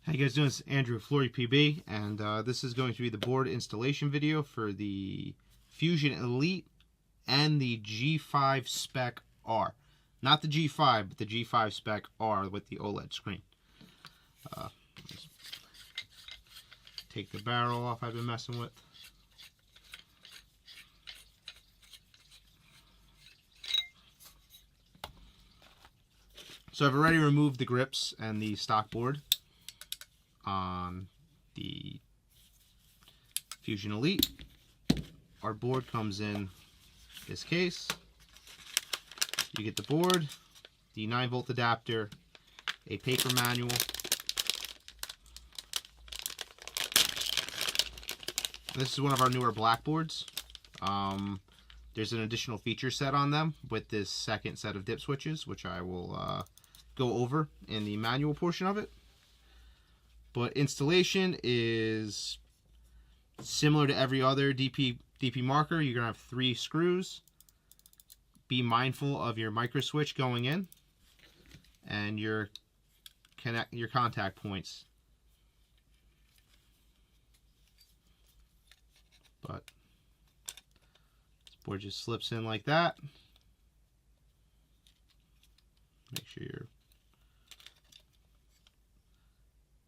How you guys doing? It's Andrew of FloryPB, and this is going to be the board installation video for the Fusion Elite and the G5 Spec R. Not the G5, but the G5 Spec R with the OLED screen. Take the barrel off I've been messing with. So I've already removed the grips and the stock board on the Fusion Elite. Our board comes in this case. You get the board, the 9-volt adapter, a paper manual, this is one of our newer black boards. There's an additional feature set on them with this second set of dip switches, which I will go over in the manual portion of it. But installation is similar to every other DP marker. You're going to have 3 screws. Be mindful of your micro switch going in and your contact points. But this board just slips in like that.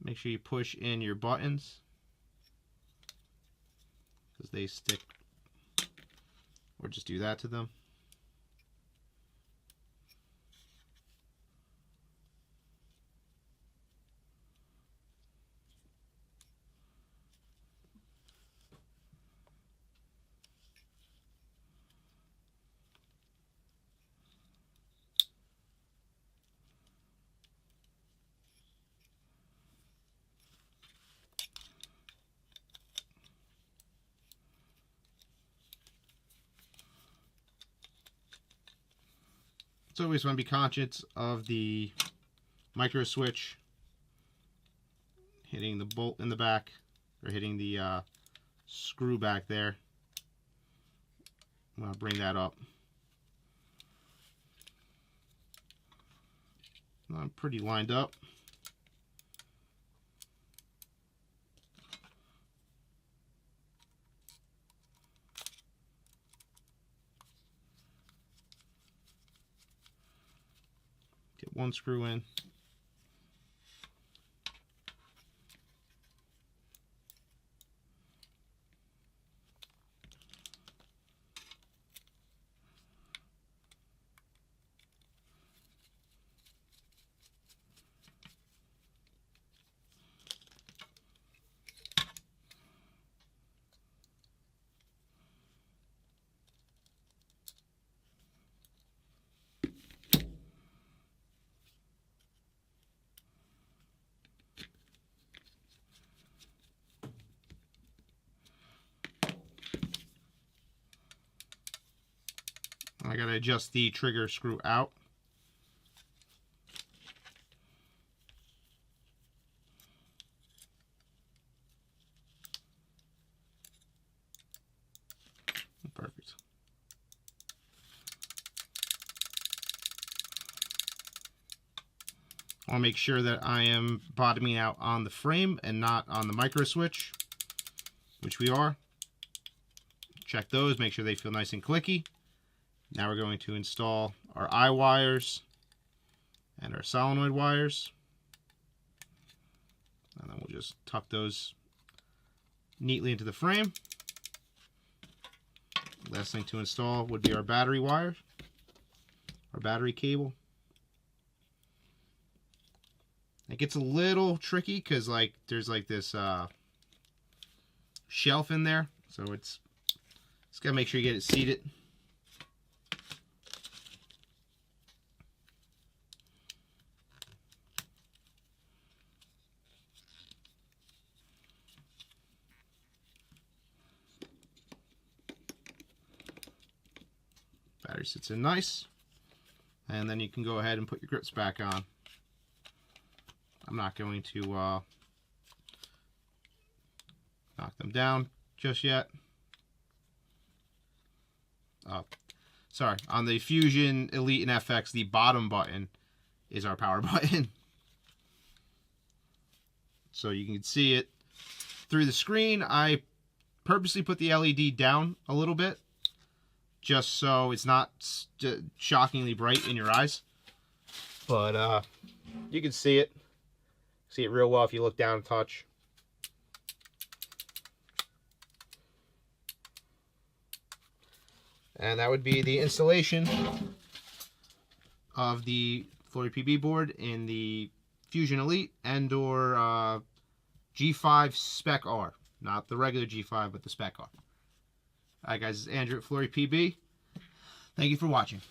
Make sure you push in your buttons because they stick, or just do that to them. So always want to be conscious of the micro switch hitting the bolt in the back, or hitting the screw back there. I'm going to bring that up. I'm pretty lined up. Get one screw in. I gotta adjust the trigger screw out. Perfect. I want to make sure that I am bottoming out on the frame and not on the micro switch, which we are. Check those, make sure they feel nice and clicky. Now we're going to install our eye wires and our solenoid wires. And then we'll just tuck those neatly into the frame. Last thing to install would be our battery wire, our battery cable. It gets a little tricky because there's this shelf in there, so it's gotta make sure you get it seated. Battery sits in nice, and then you can go ahead and put your grips back on. I'm not going to knock them down just yet. Sorry, on the Fusion Elite and FX, the bottom button is our power button. so you can see it through the screen. I purposely put the LED down a little bit, just so it's not shockingly bright in your eyes. But you can see it real well if you look down and touch. And that would be the installation of the FloryPB board in the Fusion Elite and/or G5 Spec R. Not the regular G5, but the Spec R. Alright guys, this is Andrew at FloryPB. Thank you for watching.